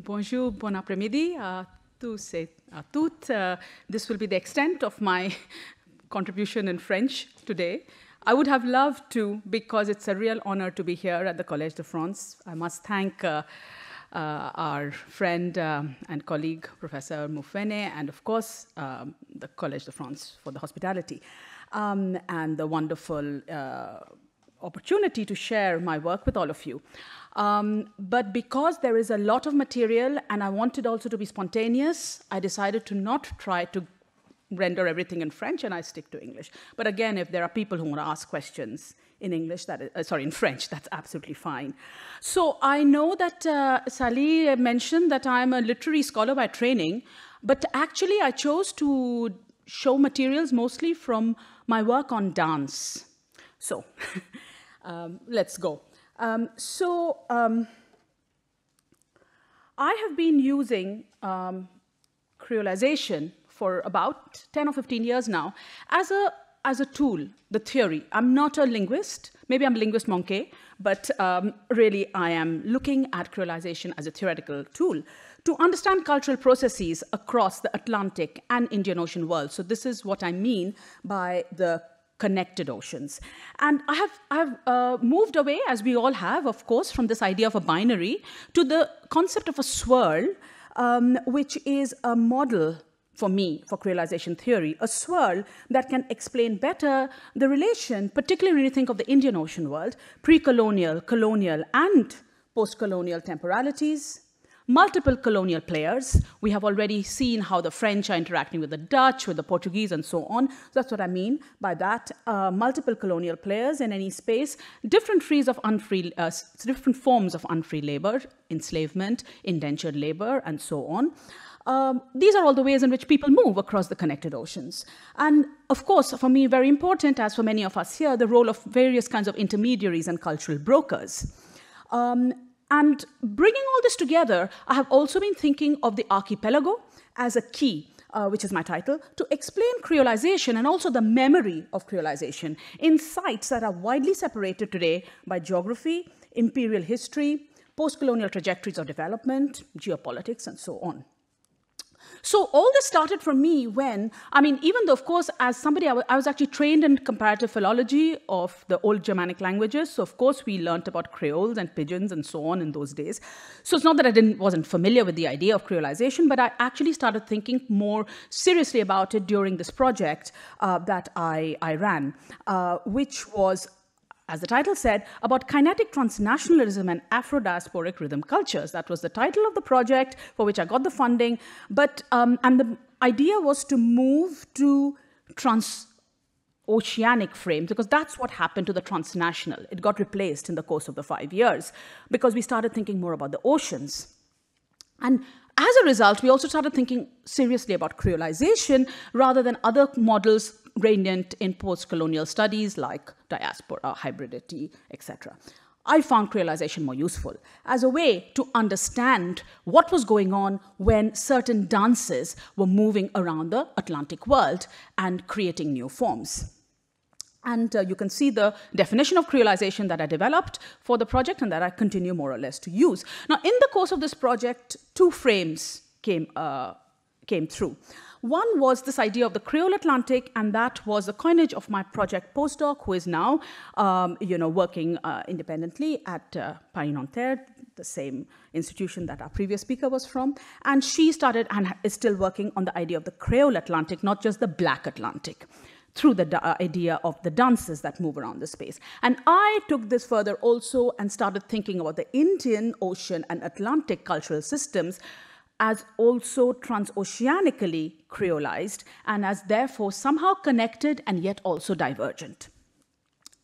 Bonjour, bon après-midi à tous et à toutes. This will be the extent of my contribution in French today. I would have loved to, because it's a real honor to be here at the Collège de France. I must thank our friend and colleague, Professor Mufwene, and of course, the Collège de France for the hospitality and the wonderful opportunity to share my work with all of you. But because there is a lot of material and I wanted also to be spontaneous, I decided to not try to render everything in French, and I stick to English. But again, if there are people who want to ask questions in English, in French, that's absolutely fine. So I know that Sally mentioned that I'm a literary scholar by training, but actually I chose to show materials mostly from my work on dance. So let's go. I have been using creolization for about 10 or 15 years now as a tool, the theory. I'm not a linguist. Maybe I'm a linguist monkey, but really I am looking at creolization as a theoretical tool to understand cultural processes across the Atlantic and Indian Ocean world. So this is what I mean by the connected oceans. And I have moved away, as we all have, of course, from this idea of a binary to the concept of a swirl, which is a model for me, for creolization theory, a swirl that can explain better the relation, particularly when you think of the Indian Ocean world, pre-colonial, colonial, and post-colonial temporalities, multiple colonial players. We have already seen how the French are interacting with the Dutch, with the Portuguese, and so on. So that's what I mean by that. Multiple colonial players in any space, different forms of unfree labor, enslavement, indentured labor, and so on. These are all the ways in which people move across the connected oceans. And of course, for me, very important, as for many of us here, the role of various kinds of intermediaries and cultural brokers. And bringing all this together, I have also been thinking of the archipelago as a key, which is my title, to explain creolization and also the memory of creolization in sites that are widely separated today by geography, imperial history, post-colonial trajectories of development, geopolitics, and so on. So all this started for me when, even though, of course, as somebody, I was actually trained in comparative philology of the old Germanic languages. So, of course, we learned about creoles and pidgins and so on in those days. So it's not that I wasn't familiar with the idea of creolization, but I actually started thinking more seriously about it during this project that I ran, which was, as the title said, about kinetic transnationalism and Afro-diasporic rhythm cultures. That was the title of the project for which I got the funding. But, and the idea was to move to transoceanic frames, because that's what happened to the transnational. It got replaced in the course of the 5 years, because we started thinking more about the oceans. And as a result, we also started thinking seriously about creolization rather than other models radiant in post-colonial studies like diaspora, hybridity, etc. I found creolization more useful as a way to understand what was going on when certain dances were moving around the Atlantic world and creating new forms. And you can see the definition of creolization that I developed for the project and that I continue more or less to use. Now, in the course of this project, two frames came through. One was this idea of the Creole Atlantic, and that was the coinage of my project postdoc, who is now working independently at Paris-Nanterre, the same institution that our previous speaker was from. And she started and is still working on the idea of the Creole Atlantic, not just the Black Atlantic, through the idea of the dances that move around the space. And I took this further also and started thinking about the Indian Ocean and Atlantic cultural systems as also transoceanically creolized and as therefore somehow connected and yet also divergent.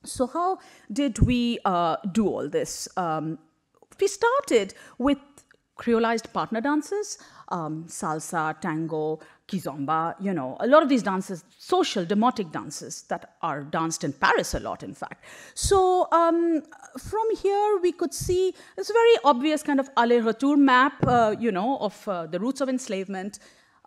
So how did we do all this? We started with creolized partner dances, salsa, tango, kizomba, a lot of these dances, social, demotic dances that are danced in Paris a lot, in fact. So from here, we could see this very obvious kind of aller-retour map, of the roots of enslavement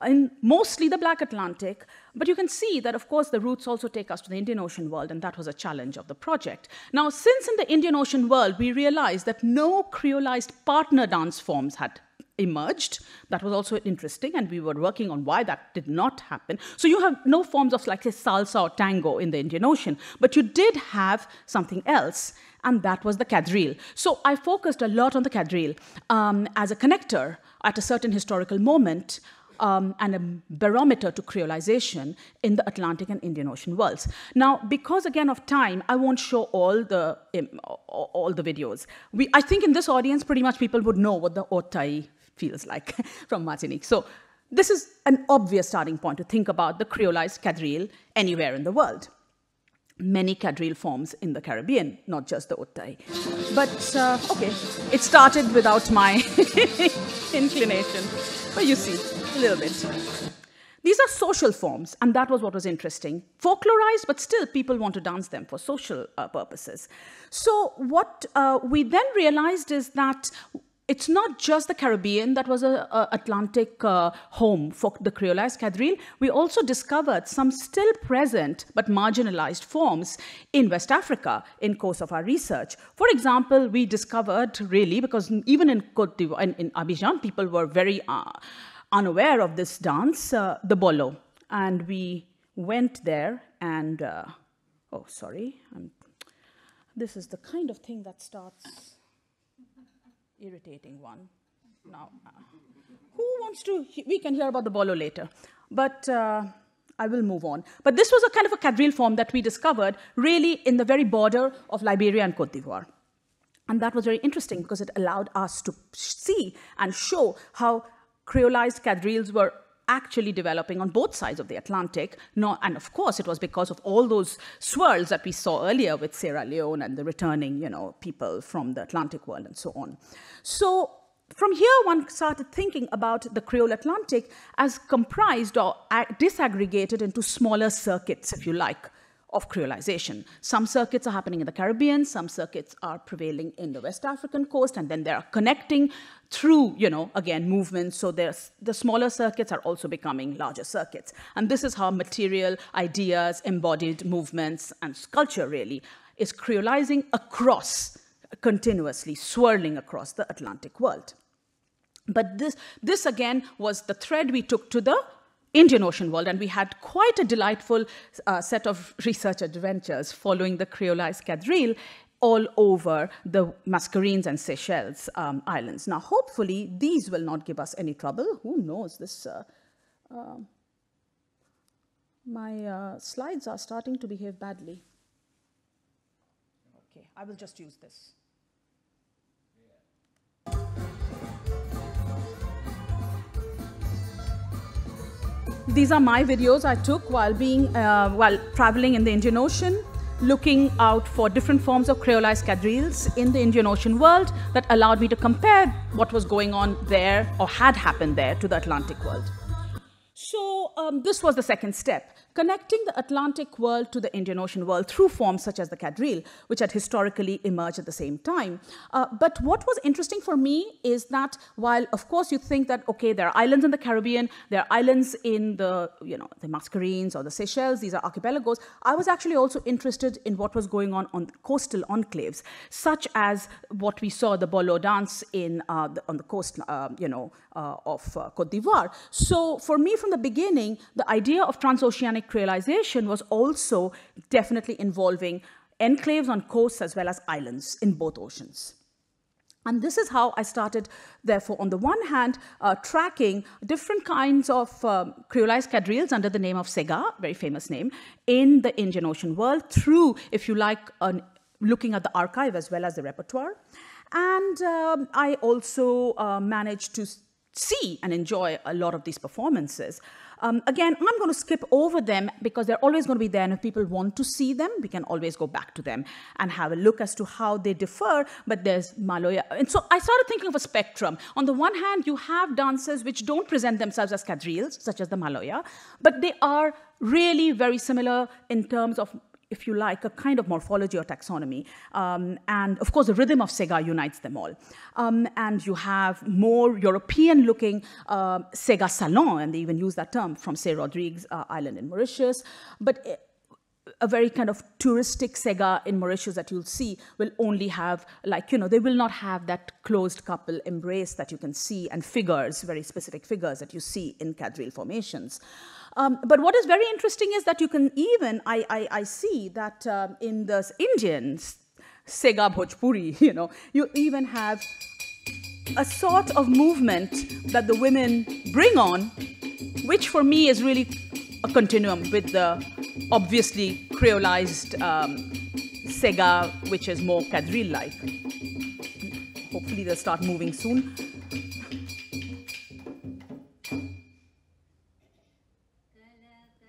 in mostly the Black Atlantic. But you can see that, of course, the roots also take us to the Indian Ocean world, and that was a challenge of the project. Now, since in the Indian Ocean world, we realized that no creolized partner dance forms had emerged. That was also interesting, and we were working on why that did not happen. So you have no forms of, like, say, salsa or tango in the Indian Ocean, but you did have something else, and that was the quadrille. So I focused a lot on the quadrille as a connector at a certain historical moment, and a barometer to creolization in the Atlantic and Indian Ocean worlds. Now, because again of time, I won't show all the videos. I think in this audience, pretty much people would know what the otai feels like from Martinique. So this is an obvious starting point to think about the creolized quadrille anywhere in the world. Many quadrille forms in the Caribbean, not just the otai. But okay, it started without my inclination, but you see, a little bit. These are social forms, and that was what was interesting. Folklorized, but still people want to dance them for social purposes. So what we then realized is that it's not just the Caribbean that was an Atlantic home for the creolized quadrille. We also discovered some still present but marginalized forms in West Africa in course of our research. For example, we discovered really, because even in Côte d'Ivoire, in Abidjan, people were very unaware of this dance, the bolo. And we went there and, oh, sorry. This is the kind of thing that starts irritating one. Now, who wants to, we can hear about the bolo later, but I will move on. But this was a kind of a quadrille form that we discovered really in the very border of Liberia and Côte d'Ivoire. And that was very interesting because it allowed us to see and show how creolized quadrilles were actually developing on both sides of the Atlantic. And of course, it was because of all those swirls that we saw earlier with Sierra Leone and the returning, people from the Atlantic world and so on. So from here, one started thinking about the Creole Atlantic as comprised or disaggregated into smaller circuits, if you like, of creolization. Some circuits are happening in the Caribbean, some circuits are prevailing in the West African coast, and then they are connecting through, again, movements. So the smaller circuits are also becoming larger circuits. And this is how material, ideas, embodied movements, and culture really is creolizing across, continuously swirling across the Atlantic world. But this again was the thread we took to the Indian Ocean world, and we had quite a delightful set of research adventures following the creolized quadrille all over the Mascarenes and Seychelles islands. Now, hopefully, these will not give us any trouble. Who knows? My slides are starting to behave badly. Okay, I will just use this. These are my videos I took while traveling in the Indian Ocean, looking out for different forms of creolized quadrilles in the Indian Ocean world that allowed me to compare what was going on there or had happened there to the Atlantic world. So this was the second step, connecting the Atlantic world to the Indian Ocean world through forms such as the quadrille, which had historically emerged at the same time. But what was interesting for me is that while, of course, you think that, okay, there are islands in the Caribbean, there are islands in the Mascarenes or the Seychelles, these are archipelagos, I was actually also interested in what was going on coastal enclaves, such as what we saw, the bolo dance on the coast, of Côte d'Ivoire. So for me, from the beginning, the idea of transoceanic creolization was also definitely involving enclaves on coasts as well as islands in both oceans. And this is how I started, therefore, on the one hand, tracking different kinds of creolized quadrilles under the name of Sega, very famous name, in the Indian Ocean world through, if you like, looking at the archive as well as the repertoire. And I also managed to see and enjoy a lot of these performances. Again, I'm going to skip over them because they're always going to be there, and if people want to see them, we can always go back to them and have a look as to how they differ. But there's Maloya. And so I started thinking of a spectrum. On the one hand, you have dancers which don't present themselves as quadrilles, such as the Maloya, but they are really very similar in terms of, if you like, a kind of morphology or taxonomy. And of course, the rhythm of Sega unites them all. And you have more European-looking Sega Salon, and they even use that term from, say, Rodrigues Island in Mauritius. But a very kind of touristic sega in Mauritius that you'll see will only have, like, they will not have that closed couple embrace that you can see, and figures, very specific figures that you see in quadrille formations. But what is very interesting is that you can even, I see that in the Indians, sega Bhojpuri, you even have a sort of movement that the women bring on, which for me is really a continuum with the obviously creolized sega, which is more quadrille-like. Hopefully they'll start moving soon.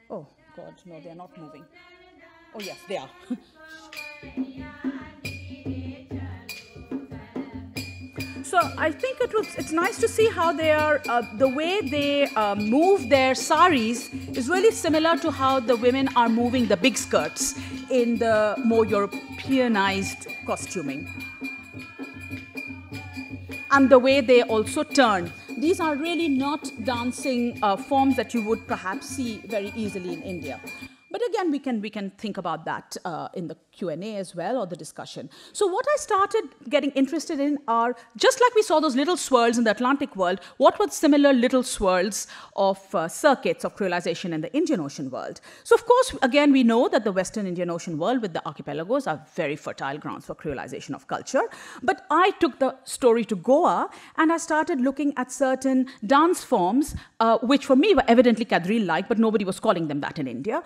Oh God, no, they're not moving. Oh yes, they are. So I think it's nice to see how they are, the way they move their saris is really similar to how the women are moving the big skirts in the more Europeanized costuming. And the way they also turn. These are really not dancing forms that you would perhaps see very easily in India. But again, we can think about that in the Q&A as well, or the discussion. So what I started getting interested in are, just like we saw those little swirls in the Atlantic world, what were similar little swirls of circuits of creolization in the Indian Ocean world? So of course, again, we know that the Western Indian Ocean world with the archipelagos are very fertile grounds for creolization of culture. But I took the story to Goa, and I started looking at certain dance forms, which for me were evidently quadrille-like, but nobody was calling them that in India.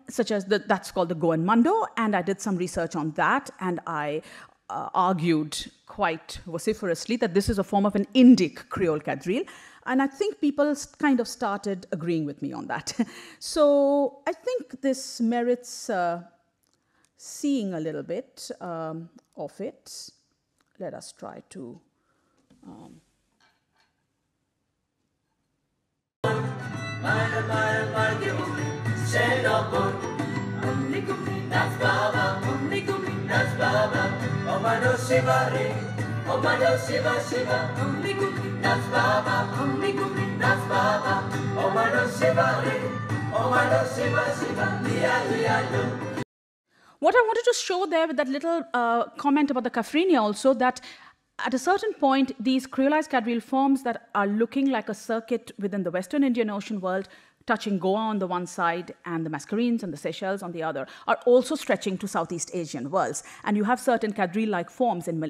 Such as that's called the Goan Mando, and I did some research on that, and I argued quite vociferously that this is a form of an Indic Creole quadrille, and I think people kind of started agreeing with me on that. So I think this merits seeing a little bit of it. Let us try to... What I wanted to show there with that little comment about the Kafrinia also, that at a certain point, these creolized quadrille forms that are looking like a circuit within the Western Indian Ocean world, touching Goa on the one side and the Mascarenes and the Seychelles on the other, are also stretching to Southeast Asian worlds. And you have certain quadrille-like forms in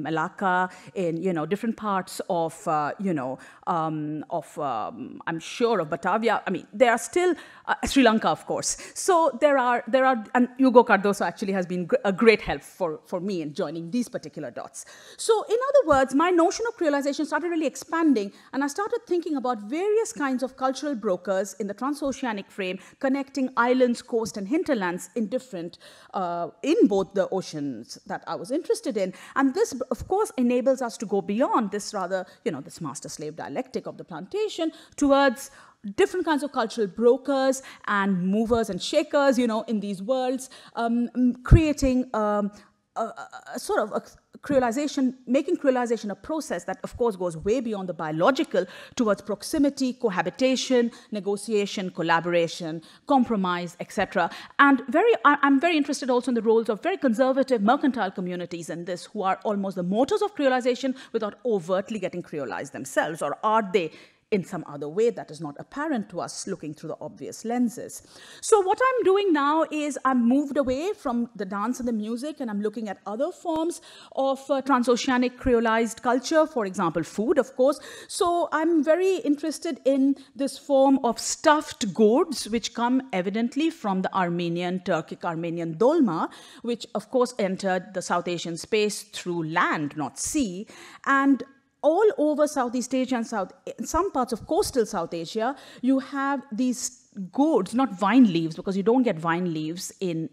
Malacca, in different parts of I'm sure of Batavia. I mean, there are still Sri Lanka, of course. So there are, and Hugo Cardoso actually has been a great help for me in joining these particular dots. So in other words, my notion of creolization started really expanding, and I started thinking about various kinds of cultural brokers in the transoceanic frame, connecting islands, coast, and hinterlands in different, in both the oceans that I was interested in. And this, of course, enables us to go beyond this rather, this master-slave dialectic of the plantation towards different kinds of cultural brokers and movers and shakers, in these worlds, creating a sort of a creolization, making creolization a process that, of course, goes way beyond the biological towards proximity, cohabitation, negotiation, collaboration, compromise, etc. And I'm very interested also in the roles of very conservative mercantile communities in this, who are almost the motors of creolization without overtly getting creolized themselves, or are they in some other way that is not apparent to us looking through the obvious lenses. So what I'm doing now is I'm moved away from the dance and the music, and I'm looking at other forms of transoceanic creolized culture, for example, food, of course. So I'm very interested in this form of stuffed gourds, which come evidently from the Turkic Armenian dolma, which, of course, entered the South Asian space through land, not sea. And all over Southeast Asia and in some parts of coastal South Asia, you have these gourds, not vine leaves, because you don't get vine leaves in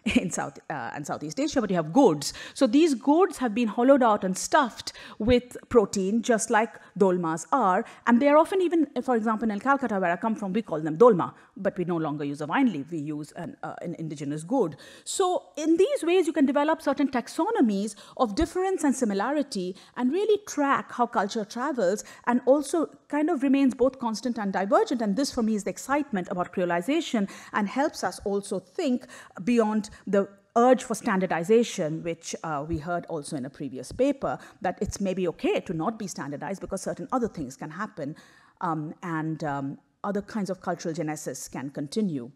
in South and Southeast Asia, but you have gourds. So these gourds have been hollowed out and stuffed with protein, just like dolmas are. And they are often even, for example, in Calcutta, where I come from, we call them dolma, but we no longer use a vine leaf, we use an indigenous gourd. So in these ways, you can develop certain taxonomies of difference and similarity and really track how culture travels and also kind of remains both constant and divergent. And this, for me, is the excitement about creolization and helps us also think beyond the urge for standardization, which we heard also in a previous paper, that it's maybe okay to not be standardized because certain other things can happen and other kinds of cultural genesis can continue.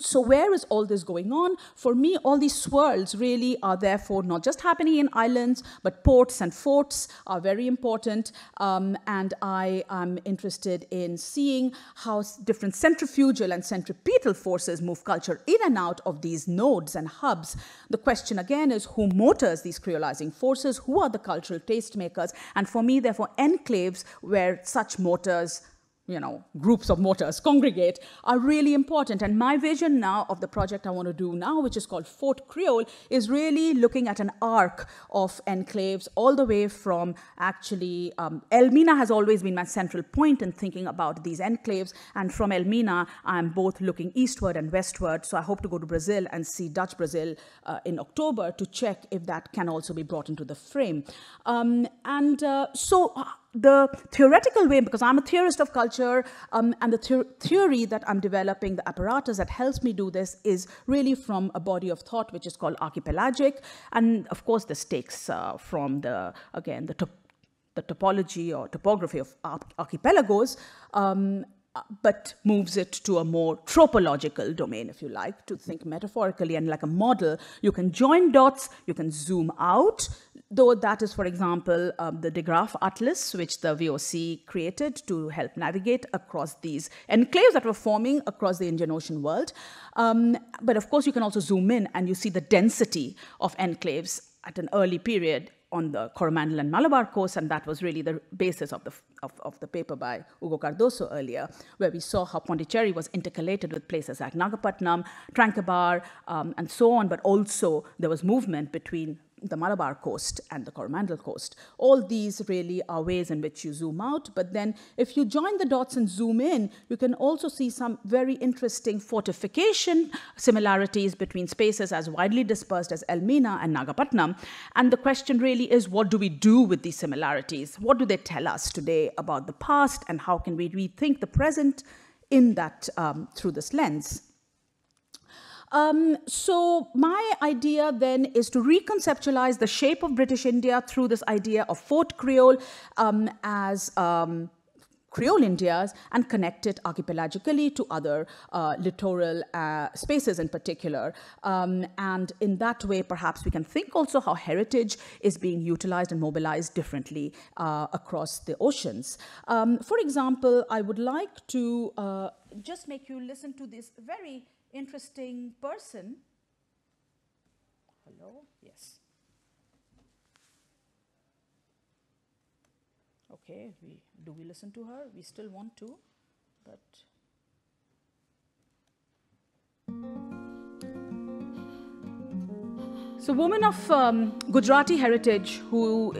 So where is all this going on? For me, all these swirls really are therefore not just happening in islands, but ports and forts are very important. And I am interested in seeing how different centrifugal and centripetal forces move culture in and out of these nodes and hubs. The question again is who motors these creolizing forces? Who are the cultural tastemakers? And for me, therefore, enclaves where such motors, groups of motors congregate are really important. And my vision now of the project I want to do now, which is called Fort Creole, is really looking at an arc of enclaves all the way from actually, Elmina has always been my central point in thinking about these enclaves. And from Elmina, I'm both looking eastward and westward. So I hope to go to Brazil and see Dutch Brazil in October to check if that can also be brought into the frame. The theoretical way, because I'm a theorist of culture, and the theory that I'm developing, the apparatus that helps me do this, is really from a body of thought which is called Archipelagic. And of course, this takes from the topology or topography of archipelagos, but moves it to a more tropological domain, if you like, to think metaphorically and like a model. You can join dots, you can zoom out, though that is, for example, the de Graaf Atlas, which the VOC created to help navigate across these enclaves that were forming across the Indian Ocean world. But of course, you can also zoom in and you see the density of enclaves at an early period on the Coromandel and Malabar coast, and that was really the basis of the paper by Hugo Cardoso earlier, where we saw how Pondicherry was intercalated with places like Nagapattinam, Tranquebar, and so on, but also there was movement between the Malabar coast and the Coromandel coast. All these really are ways in which you zoom out, but then if you join the dots and zoom in, you can also see some very interesting fortification similarities between spaces as widely dispersed as Elmina and Nagapattinam. And the question really is, what do we do with these similarities? What do they tell us today about the past, and how can we rethink the present in that through this lens? So my idea then is to reconceptualize the shape of British India through this idea of Fort Creole as Creole Indias, and connect it archipelagically to other littoral spaces in particular. And in that way, perhaps we can think also how heritage is being utilized and mobilized differently across the oceans. For example, I would like to just make you listen to this very interesting person. Hello? Yes. Okay, do we listen to her? We still want to, but... So a woman of Gujarati heritage who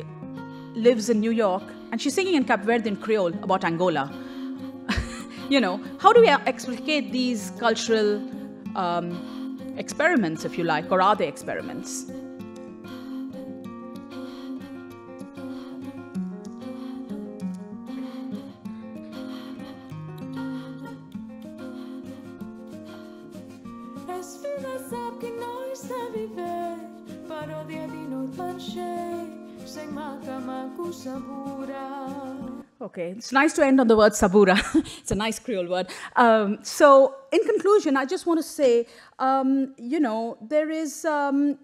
lives in New York, and she's singing in Cape Verdean Creole about Angola. How do we explicate these cultural experiments, if you like, or are they experiments? Okay, it's nice to end on the word sabura. It's a nice Creole word. So in conclusion, I just want to say, there is a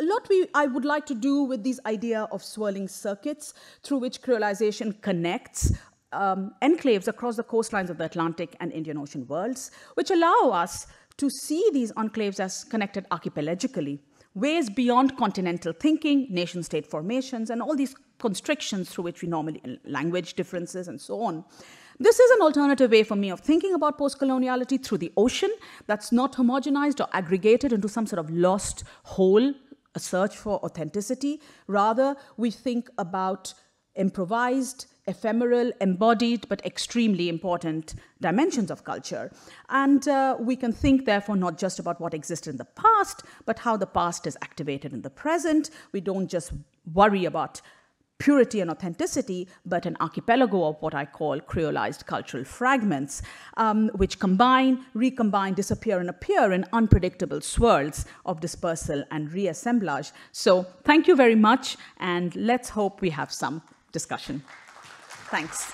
lot I would like to do with this idea of swirling circuits through which creolization connects enclaves across the coastlines of the Atlantic and Indian Ocean worlds, which allow us to see these enclaves as connected archipelagically, ways beyond continental thinking, nation-state formations, and all these constrictions through which we normally, language differences and so on. This is an alternative way for me of thinking about post-coloniality through the ocean that's not homogenized or aggregated into some sort of lost whole, a search for authenticity. Rather, we think about improvised, ephemeral, embodied, but extremely important dimensions of culture. And we can think, therefore, not just about what existed in the past, but how the past is activated in the present. We don't just worry about purity and authenticity, but an archipelago of what I call creolized cultural fragments, which combine, recombine, disappear, and appear in unpredictable swirls of dispersal and reassemblage. So thank you very much, and let's hope we have some discussion. Thanks.